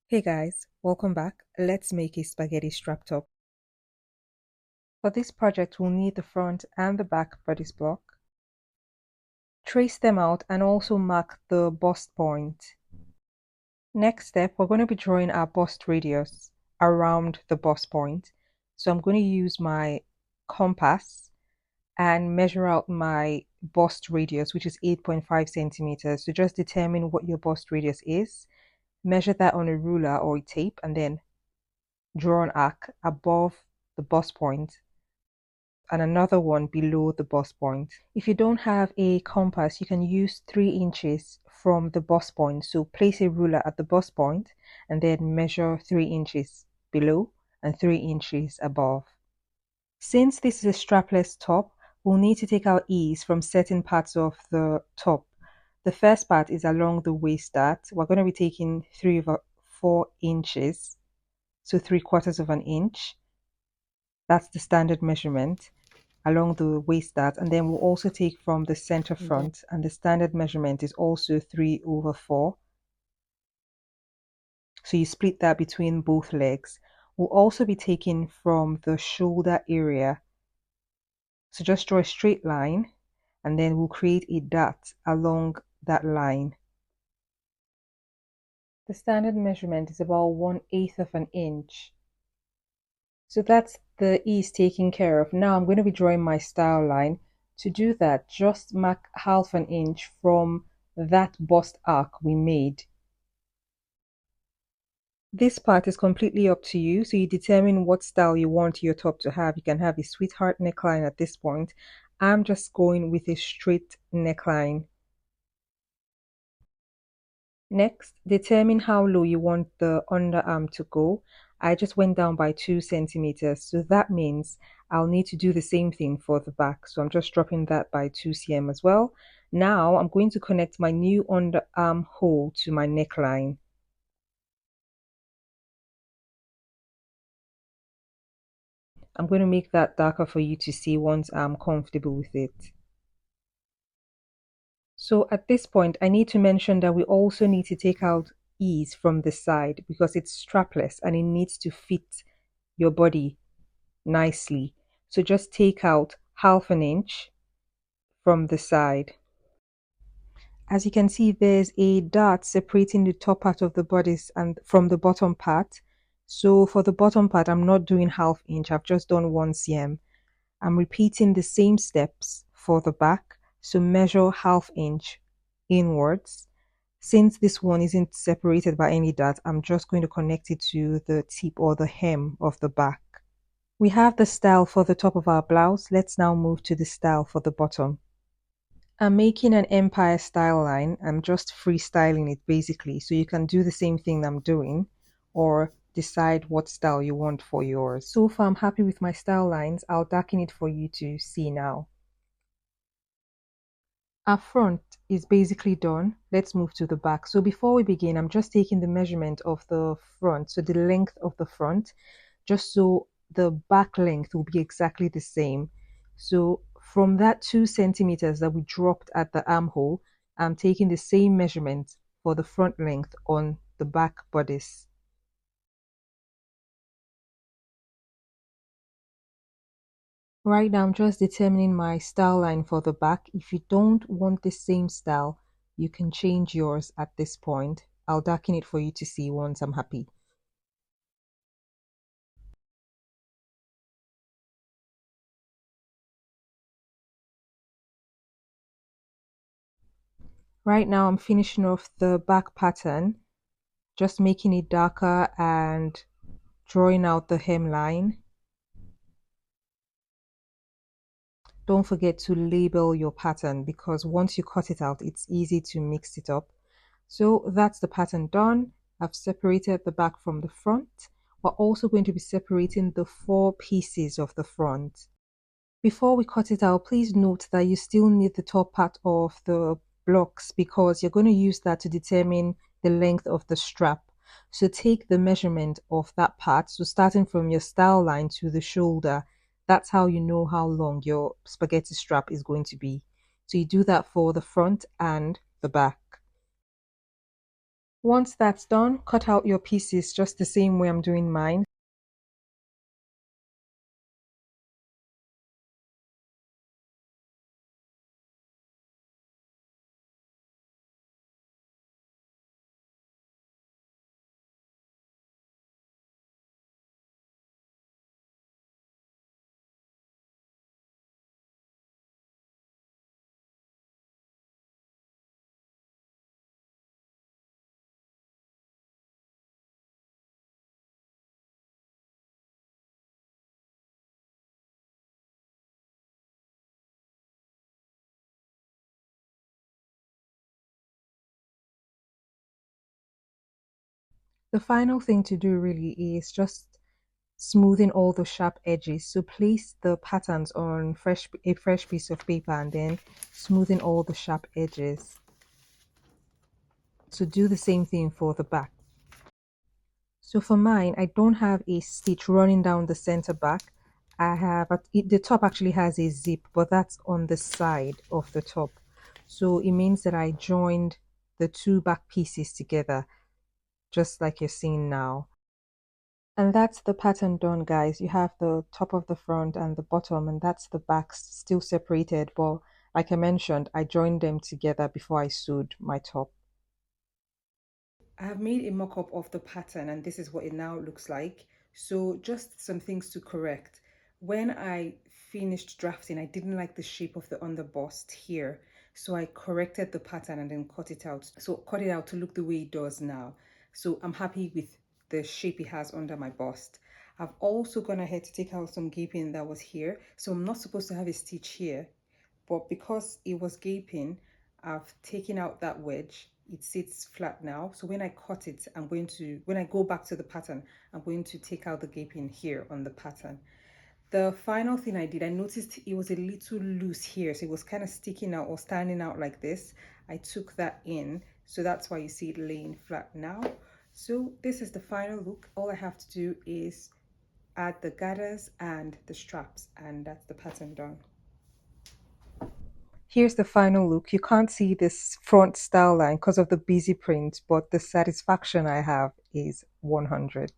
Hey guys, welcome back. Let's make a spaghetti strap top. For this project, we'll need the front and the back bodice block. Trace them out and also mark the bust point. Next step, we're going to be drawing our bust radius around the bust point. So I'm going to use my compass and measure out my bust radius, which is 8.5 centimeters. So just determine what your bust radius is, measure that on a ruler or a tape, and then draw an arc above the bust point and another one below the bust point. If you don't have a compass, you can use 3 inches from the bust point. So place a ruler at the bust point and then measure 3 inches below and 3 inches above. Since this is a strapless top, we'll need to take our ease from certain parts of the top. The first part is along the waist dart. We're going to be taking 3/4 inches, so 3/4 of an inch. That's the standard measurement along the waist dart, and then we'll also take from the center front, and the standard measurement is also 3/4. So you split that between both legs. We'll also be taking from the shoulder area. So just draw a straight line and then we'll create a dot along that line. The standard measurement is about 1/8 of an inch. So that's the ease taken care of. Now I'm going to be drawing my style line. To do that, just mark 1/2 an inch from that bust arc we made. This part is completely up to you, so you determine what style you want your top to have. You can have a sweetheart neckline at this point. I'm just going with a straight neckline. Next, determine how low you want the underarm to go. I just went down by 2 centimeters, so that means I'll need to do the same thing for the back. So I'm just dropping that by 2 cm as well. Now I'm going to connect my new underarm hole to my neckline. I'm going to make that darker for you to see once I'm comfortable with it. So at this point, I need to mention that we also need to take out ease from the side because it's strapless and it needs to fit your body nicely. So just take out 1/2 an inch from the side. As you can see, there's a dot separating the top part of the bodice and from the bottom part. So for the bottom part, I'm not doing 1/2 inch, I've just done 1 cm. I'm repeating the same steps for the back. So measure 1/2 inch inwards. Since this one isn't separated by any dot, I'm just going to connect it to the tip or the hem of the back. We have the style for the top of our blouse. Let's now move to the style for the bottom. I'm making an empire style line. I'm just freestyling it basically. So you can do the same thing I'm doing or decide what style you want for yours. So far I'm happy with my style lines. I'll darken it for you to see now. Our front is basically done. Let's move to the back. So before we begin, I'm just taking the measurement of the front, so the length of the front, just so the back length will be exactly the same. So from that 2 centimeters that we dropped at the armhole, I'm taking the same measurement for the front length on the back bodice. Right now, I'm just determining my style line for the back. If you don't want the same style, you can change yours at this point. I'll darken it for you to see once I'm happy. Right now, I'm finishing off the back pattern, just making it darker and drawing out the hemline. Don't forget to label your pattern because once you cut it out, it's easy to mix it up. So that's the pattern done. I've separated the back from the front. We're also going to be separating the 4 pieces of the front. Before we cut it out, please note that you still need the top part of the blocks because you're going to use that to determine the length of the strap. So take the measurement of that part. So starting from your style line to the shoulder, that's how you know how long your spaghetti strap is going to be. So you do that for the front and the back. Once that's done, cut out your pieces just the same way I'm doing mine. The final thing to do really is just smoothing all the sharp edges. So place the patterns on a fresh piece of paper and then smoothing all the sharp edges. So do the same thing for the back. So for mine, I don't have a stitch running down the center back. The top actually has a zip, but that's on the side of the top. So it means that I joined the two back pieces together, just like you're seeing now. And that's the pattern done, guys. You have the top of the front and the bottom, and that's the back still separated. But like I mentioned, I joined them together before I sewed my top. I have made a mock-up of the pattern and this is what it now looks like. So just some things to correct. When I finished drafting, I didn't like the shape of the underbust here. So I corrected the pattern and then cut it out. So cut it out to look the way it does now. So I'm happy with the shape it has under my bust. I've also gone ahead to take out some gaping that was here. So I'm not supposed to have a stitch here, but because it was gaping, I've taken out that wedge. It sits flat now. So when I cut it, when I go back to the pattern, I'm going to take out the gaping here on the pattern. The final thing I did, I noticed it was a little loose here. So it was kind of sticking out or standing out like this. I took that in. So that's why you see it laying flat now. So this is the final look. All I have to do is add the gathers and the straps, and that's the pattern done. Here's the final look. You can't see this front style line because of the busy print, but the satisfaction I have is 100.